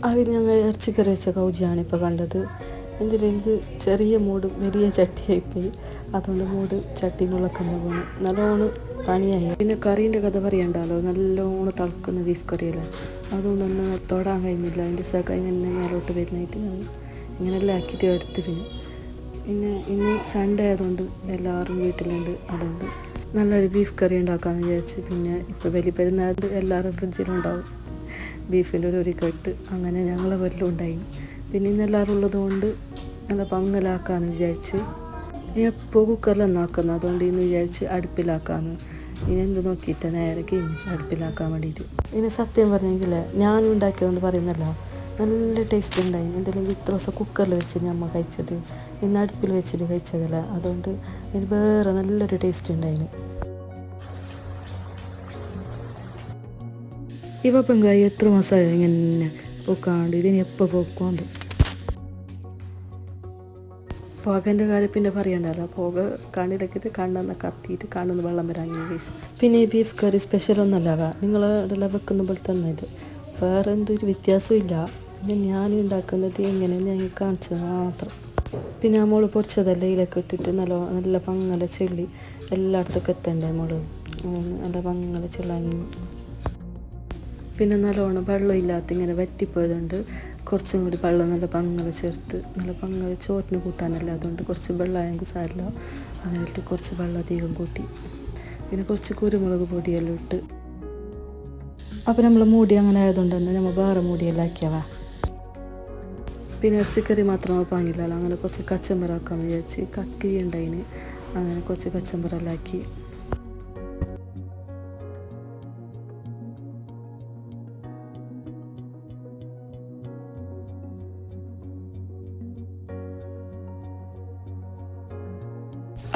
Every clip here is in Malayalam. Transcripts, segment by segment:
അവർ ഞങ്ങൾ ഇറച്ചിക്കറി വെച്ച കൗജിയാണ് ഇപ്പോൾ കണ്ടത്. എന്തിലെങ്കിൽ ചെറിയ മൂട് വലിയ ചട്ടിയായിപ്പോയി, അതുകൊണ്ട് മൂട് ചട്ടീനുള്ളക്കുന്ന പോകണം. നല്ലോണം പണിയായി. പിന്നെ കറീൻ്റെ കഥ പറയണ്ടല്ലോ, നല്ലോണം തിളക്കുന്ന ബീഫ് കറിയല്ലേ, അതുകൊണ്ടൊന്നും തൊടാൻ കഴിയുന്നില്ല. അതിൻ്റെ സക ഇങ്ങനെ മേലോട്ട് വരുന്നതായിട്ട് ഇങ്ങനെല്ലാം ആക്കിയിട്ട് എടുത്ത്. പിന്നെ ഇന്ന് സൺഡേ ആയതുകൊണ്ട് എല്ലാവരും വീട്ടിലുണ്ട്, അതുകൊണ്ട് നല്ലൊരു ബീഫ് കറി ഉണ്ടാക്കാമെന്ന് വിചാരിച്ച്. പിന്നെ ഇപ്പോൾ വലിയ പെരുന്നാൾ എല്ലാവരും ഫ്രിഡ്ജിലുണ്ടാവും ബീഫിൻ്റെ ഒരു കെട്ട്, അങ്ങനെ ഞങ്ങളെ വല്ലതും ഉണ്ടായി. പിന്നെ ഇന്നെല്ലാവരും ഉള്ളതുകൊണ്ട് നല്ല പങ്ങലാക്കാമെന്ന് വിചാരിച്ച്. എപ്പോൾ കുക്കറിലൊന്നും ആക്കുന്നത്, അതുകൊണ്ട് ഇന്ന് വിചാരിച്ച് അടുപ്പിലാക്കാമെന്ന്. ഇനി എന്ത് നോക്കിയിട്ട് നേരെ കഴിഞ്ഞ് അടുപ്പിലാക്കാൻ വേണ്ടിയിട്ട്. ഇനി സത്യം പറഞ്ഞെങ്കിൽ ഞാനും ഉണ്ടാക്കിയതുകൊണ്ട് പറയുന്നല്ല, നല്ല ടേസ്റ്റ് ഉണ്ടായി. എന്തെങ്കിലും ഇത്ര ദിവസം കുക്കറിൽ വെച്ച് ഞമ്മ കഴിച്ചത്, ഇന്ന് അടുപ്പിൽ വെച്ചിട്ട് കഴിച്ചതല്ല, അതുകൊണ്ട് ഇനി വേറെ നല്ലൊരു ടേസ്റ്റ് ഉണ്ടായിന്. ഈ പപ്പങ്കായി എത്ര മാസമായോ ഇങ്ങനെ പൊക്കാണ്ട്, ഇതിന് എപ്പോൾ പൊക്കുണ്ട്. പുകൻ്റെ കാര്യം പിന്നെ പറയണ്ടല്ലോ, പുക കണ്ണിലൊക്കെ കണ്ണെന്ന് കത്തിയിട്ട് കണ്ണെന്ന് വെള്ളം വരാങ്ങനെ കേസ്. പിന്നെ ഈ ബീഫ് കറി സ്പെഷ്യലൊന്നല്ല, നിങ്ങളെല്ലാം വെക്കുന്ന പോലെ തന്നെ ഇത്, വേറെ എന്തൊരു വ്യത്യാസവും ഇല്ല. പിന്നെ ഞാൻ ഉണ്ടാക്കുന്നത് എങ്ങനെയെന്ന് ഞങ്ങൾ കാണിച്ചത് മാത്രം. പിന്നെ നമ്മൾ പൊടിച്ചതല്ല ഇതിലൊക്കെ ഇട്ടിട്ട് നല്ല പങ്ങല ചെള്ളി എല്ലായിടത്തൊക്കെ എത്തണ്ടേ നമ്മൾ, നല്ല പങ്ങല ചെള്ളാങ്ങി. പിന്നെ നല്ലോണം വെള്ളം ഇല്ലാത്ത ഇങ്ങനെ വറ്റിപ്പോയതുകൊണ്ട് കുറച്ചും കൂടി വെള്ളം നല്ല പങ്ങല ചേർത്ത്, നല്ല പങ്ങല ചോറിന് കൂട്ടാനല്ല, അതുകൊണ്ട് കുറച്ച് വെള്ളമായെങ്കിൽ സാരില്ല, അങ്ങനെ ഇട്ട് കുറച്ച് വെള്ളം അധികം കൂട്ടി. പിന്നെ കുറച്ച് കുരുമുളക് പൊടിയെല്ലാം ഇട്ട്. അപ്പോൾ നമ്മൾ മൂടി അങ്ങനെ ആയതുകൊണ്ട് തന്നെ നമ്മൾ വേറെ മൂടിയെല്ലാം ആക്കിയവാ. പിന്നെ ഇറച്ചിക്കറി മാത്രം പാങ്ങില്ലല്ലോ, അങ്ങനെ കുറച്ച് കച്ചമ്പറാക്കാമെന്ന് വിചാരിച്ച്. കക്കി ഉണ്ടായിന്, അങ്ങനെ കുറച്ച് കച്ചമ്പറെല്ലാം ആക്കി.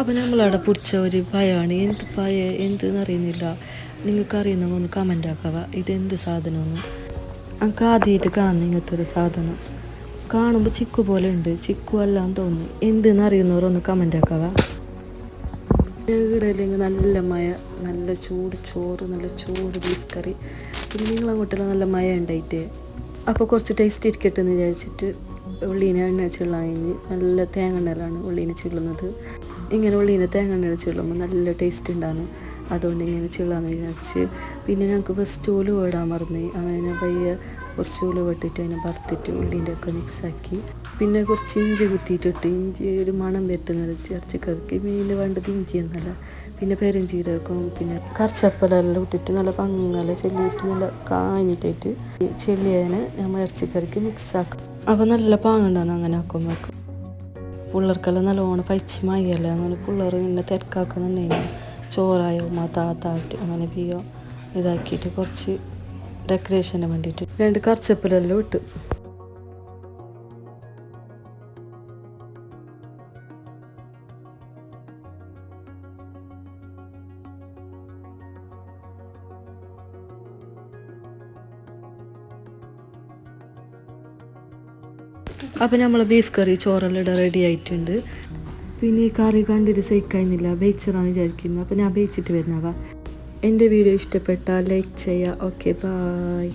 അപ്പോൾ നമ്മളവിടെ പിടിച്ച ഒരു പയമാണ്. എന്ത് പയ എന്തെന്ന് അറിയുന്നില്ല, നിങ്ങൾക്ക് അറിയുന്ന ഒന്ന് കമൻ്റ് ആക്കാവ, ഇതെന്ത് സാധനമൊന്നും. എനിക്ക് ആദ്യമായിട്ട് കാണുന്ന ഇങ്ങനത്തെ ഒരു സാധനം, കാണുമ്പോൾ ചിക്കു പോലെ ഉണ്ട്, ചിക്കു അല്ലാന്ന് തോന്നുന്നു. എന്തെന്ന് അറിയുന്നവരൊന്ന് കമൻ്റ് ആക്കാവ. ഇടയില്ലെങ്കിൽ നല്ല മഴ, നല്ല ചൂട് ചോറ്, നല്ല ചൂട് ബീഫ് കറി. പിന്നെ നിങ്ങളങ്ങോട്ടെല്ലാം നല്ല മഴ ഉണ്ടായിട്ട്, അപ്പോൾ കുറച്ച് ടേസ്റ്റ് ഇരിക്കട്ടെ എന്ന് വിചാരിച്ചിട്ട് ഉള്ളീനെ എണ്ണ ചെള്ളാൻ കഴിഞ്ഞ് നല്ല തേങ്ങ എണ്ണയിലാണ് ഉള്ളീനെ ചെള്ളുന്നത്. ഇങ്ങനെ ഉള്ളീനെ തേങ്ങ എണ്ണയിൽ ചെള്ളുമ്പോൾ നല്ല ടേസ്റ്റ് ഉണ്ടാകും, അതുകൊണ്ട് ഇങ്ങനെ ചെള്ളാന്ന് വിചാരിച്ച്. പിന്നെ ഞങ്ങൾക്ക് ഫസ്റ്റ് ഉലുവ ഇടാൻ മറന്നു, അങ്ങനെ ഞാൻ പയ്യെ കുറച്ച് ഉലുവ ഇട്ടിട്ട് അതിനെ വറുത്തിട്ട് ഉള്ളീൻ്റെ ഒക്കെ മിക്സാക്കി. പിന്നെ കുറച്ച് ഇഞ്ചി കുത്തിയിട്ടിട്ട്, ഇഞ്ചി ഒരു മണം പറ്റുന്നത് ഇറച്ചിക്കറിക്ക്. മീനിന് വേണ്ടത് ഇഞ്ചി എന്നല്ല, പിന്നെ പെരുംജീരകം, പിന്നെ കറിച്ചപ്പലെല്ലാം ഇട്ടിട്ട് നല്ല പങ്ങല ചെല്ലിയിട്ട് നല്ല കാഞ്ഞിട്ടിട്ട് ചെല്ലിയതിനെ നമ്മൾ ഇറച്ചിക്കറിക്ക് മിക്സാക്കും. അപ്പോൾ നല്ല പാങ്ങുണ്ടാകും അങ്ങനെ ആക്കുമ്പോൾ. പിള്ളേർക്കെല്ലാം നല്ലോണം പൈച്ച് മയ്യല്ലേ, അങ്ങനെ പിള്ളേർ ഇങ്ങനെ തിരക്കാക്കുന്നുണ്ടെങ്കിൽ ചോറായോ താത്തായിട്ട് അങ്ങനെ പിയോ ഇതാക്കിയിട്ട് കുറച്ച് ഡെക്കറേഷന് വേണ്ടിയിട്ട് 2 കറിച്ചപ്പലെല്ലാം ഇട്ട്. അപ്പോൾ നമ്മൾ ബീഫ് കറി ചോറെല്ലാം ഇവിടെ റെഡി ആയിട്ടുണ്ട്. പിന്നെ ഈ കറി കണ്ടിട്ട് സഹിക്കുന്നില്ല, ബേച്ചിറാന്ന് വിചാരിക്കുന്നു. അപ്പോൾ ഞാൻ ബേച്ചിട്ട് വരുന്നവാ. എൻ്റെ വീഡിയോ ഇഷ്ടപ്പെട്ടാൽ ലൈക്ക് ചെയ്യുക. Okay, bye.